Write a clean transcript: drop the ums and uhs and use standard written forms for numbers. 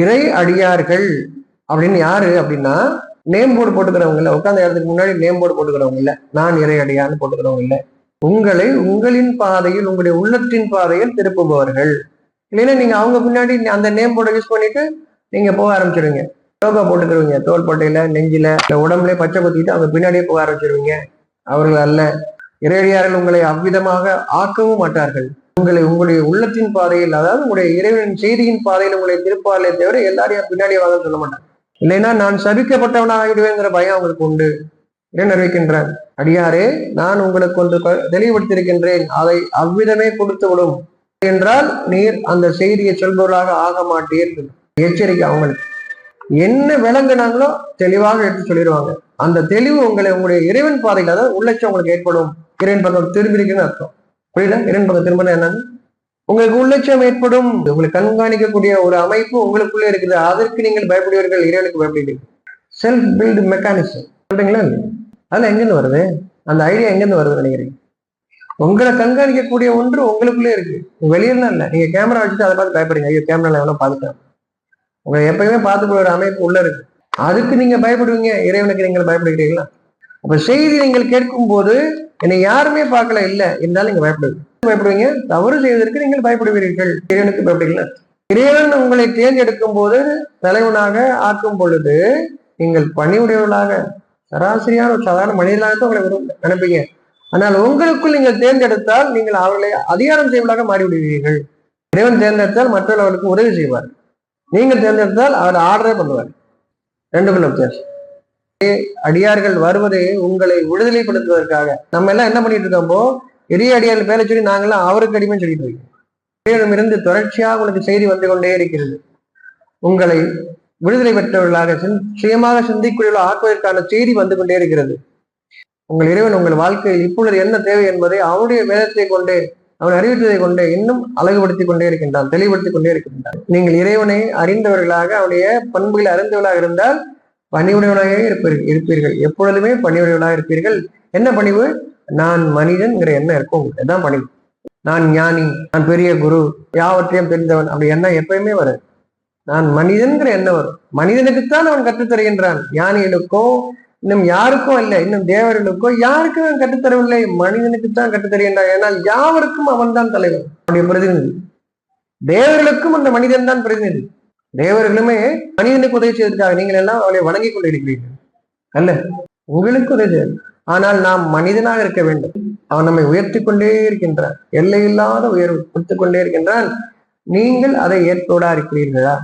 இறை அடியார்கள் அப்படின்னு யாரு அப்படின்னா, நேம் போர்டு போட்டுக்கிறவங்க இல்ல, உட்கார்ந்த இடத்துக்கு முன்னாடி நேம் போர்டு போட்டுக்கிறவங்க இல்ல, நான் இறை அடியான்னு போட்டுக்கிறவங்க இல்ல, உங்களை உங்களின் பாதையில், உங்களுடைய உள்ளத்தின் பாதையில் திருப்புபவர்கள். இல்லைன்னா நீங்க அவங்க பின்னாடி அந்த நேம் போர்டை யூஸ் பண்ணிட்டு நீங்க போக ஆரம்பிச்சிருவீங்க. யோகா போட்டுக்கிறவங்க தோள்பட்டையில, நெஞ்சில, உடம்புல பச்சை குத்திட்டு அவங்க பின்னாடியே போக ஆரம்பிச்சிருவீங்க. அவர்கள் அல்ல. இறையடியார்கள் உங்களை அவ்விதமாக ஆக்கவும் மாட்டார்கள். உங்களை உங்களுடைய உள்ளத்தின் பாதையில், அதாவது உங்களுடைய இறைவனின் செய்தியின் பாதையில் உங்களை திருப்பாலே தவிர எல்லாரையும் பின்னாடியே வாங்க சொல்ல மாட்டாங்க. இல்லைன்னா நான் சபிக்கப்பட்டவனாக ஆகிடுவேங்கிற பயம் அவங்களுக்கு உண்டு. என்ன அறிவிக்கின்றான், அடியாரே நான் உங்களுக்கு ஒன்று தெளிவுபடுத்தியிருக்கின்றேன், அதை அவ்விதமே கொடுத்து விடும் என்றால் நீர் அந்த செய்தியை சொல்பவர்களாக ஆக மாட்டீர்கள். எச்சரிக்கை. அவங்களுக்கு என்ன விளங்குனாங்களோ தெளிவாக எடுத்து சொல்லிடுவாங்க. அந்த தெளிவு உங்களுடைய இறைவன் பாதையில், அதாவது உள்ளட்சம் உங்களுக்கு ஏற்படும். இறைவன் பக்கம் திரும்பி இருக்குன்னு அர்த்தம். புரியுதா? இறைவன் பக்கம் திரும்பினா என்னன்னு, உங்களுக்கு உள்ளட்சம் ஏற்படும். உங்களை கண்காணிக்கக்கூடிய ஒரு அமைப்பு உங்களுக்குள்ளே இருக்குது. அதற்கு நீங்கள் பயப்படுவீர்கள், இறைவனுக்கு பயப்படுவீர்கள். செல்ஃப் பில்டு மெக்கானிசம் சொல்றீங்களா? அதெல்லாம் எங்கிருந்து வருது? அந்த ஐடியா எங்கிருந்து வருது நினைக்கிறீங்க? உங்களை கண்காணிக்கக்கூடிய ஒன்று உங்களுக்குள்ளே இருக்கு, வெளியெல்லாம் இல்லை. நீங்க கேமரா வச்சுட்டு அதை பார்த்து பயப்படுறீங்க, ஐயோ கேமரால எவ்வளவு பார்த்துட்டேன். உங்களை எப்பயுமே பார்த்துக்கூடிய ஒரு அமைப்பு உள்ள இருக்கு, அதுக்கு நீங்க பயப்படுவீங்க. இறைவனுக்கு நீங்கள் பயப்படுகிறீங்களா? அப்ப செய்தி நீங்கள் கேட்கும் போது என்னை யாருமே பார்க்கல இல்ல இருந்தாலும் நீங்க பயப்படுவீங்க. தவறு செய்வதற்கு நீங்கள் பயப்படுவீர்கள், இறைவனுக்கு பயப்படுகிறீங்களா? இறைவன் உங்களை தேர்ந்தெடுக்கும் போது, தலைவனாக ஆக்கும் பொழுது நீங்கள் பணிவுடையவர்களாக, சராசரியான ஒரு சாதாரண மனிதர்களாகத்தான் உங்களை நினைப்பீங்க. ஆனால் உங்களுக்குள் நீங்கள் தேர்ந்தெடுத்தால் நீங்கள் அவர்களை அதிகாரம் செய்வதாக மாறிவிடுவீர்கள். இறைவன் தேர்ந்தெடுத்தால் மற்றவர்கள் அவர்களுக்கு உதவி செய்வார். நீங்கள் தேர்ந்தெடுத்தால் அவர் ஆர்டரே பண்ணுவார். ரெண்டுக்குள்ள வித்தியாசம். அடியார்கள் வருவது உங்களை விடுதலைப்படுத்துவதற்காக. நம்ம எல்லாம் என்ன பண்ணிட்டு இருக்கோம்போ, இறைய அடியார்கள் பேரை சொல்லி நாங்கெல்லாம் அவருக்கு அடிமை சொல்லிட்டு இருக்கோம். இறைவனிடமிருந்து தொடர்ச்சியாக உங்களுக்கு செய்தி வந்து கொண்டே இருக்கிறது. உங்களை விடுதலை பெற்றவர்களாக, சுயமாக சிந்திக்குள்ள ஆக்குவதற்கான செய்தி வந்து கொண்டே இருக்கிறது. உங்கள் இறைவன் உங்கள் வாழ்க்கையில் இப்பொழுது என்ன தேவை என்பதை அவனுடைய வேதத்தை கொண்டே, அவன் அறிவித்ததை கொண்டே இன்னும் அழகுபடுத்தி கொண்டே இருக்கின்றான், தெளிவுபடுத்தி கொண்டே இருக்கின்றான். நீங்கள் இறைவனை அறிந்தவர்களாக, அவனுடைய பண்புகளை அறிந்தவர்களாக இருந்தால் பணிவுடையவனாக இருப்பீர்கள். எப்பொழுதுமே பணிவுடையவனாக இருப்பீர்கள். என்ன பணிவு? நான் மனிதன்கிற எண்ணம் இருக்கும். இதுதான் பணிவு. நான் ஞானி, நான் பெரிய குரு, யாவற்றையும் தெரிந்தவன், அப்படி எண்ணம் எப்பயுமே வரும். நான் மனிதன்கிற எண்ணம் வரும். மனிதனுக்குத்தான் அவன் கற்றுத்தருகின்றான். ஞானிகளுக்கோ இன்னும் யாருக்கும் இல்லை, இன்னும் தேவர்களுக்கோ யாருக்கும் அவன் கற்றுத்தரவில்லை, மனிதனுக்குத்தான் கற்றுத்தருகின்றான். ஏன்னால் யாவருக்கும் அவன் தான் தலைவர், அவனுடைய பிரதிநிதி. தேவர்களுக்கும் அந்த மனிதன் தான் பிரதிநிதி. தேவர்களுமே மனிதனுக்கு உதவி செய்வதற்காக நீங்கள் எல்லாம் அவளை வணங்கி கொண்டிருக்கிறீர்கள் அல்ல, உங்களுக்கு உதவி செய்ய. ஆனால் நாம் மனிதனாக இருக்க வேண்டும். அவன் நம்மை உயர்த்தி கொண்டே இருக்கின்றான், எல்லையில்லாத உயர்வு கொடுத்து கொண்டே இருக்கின்றான். நீங்கள் அதை ஏற்போடா இருக்கிறீர்களா?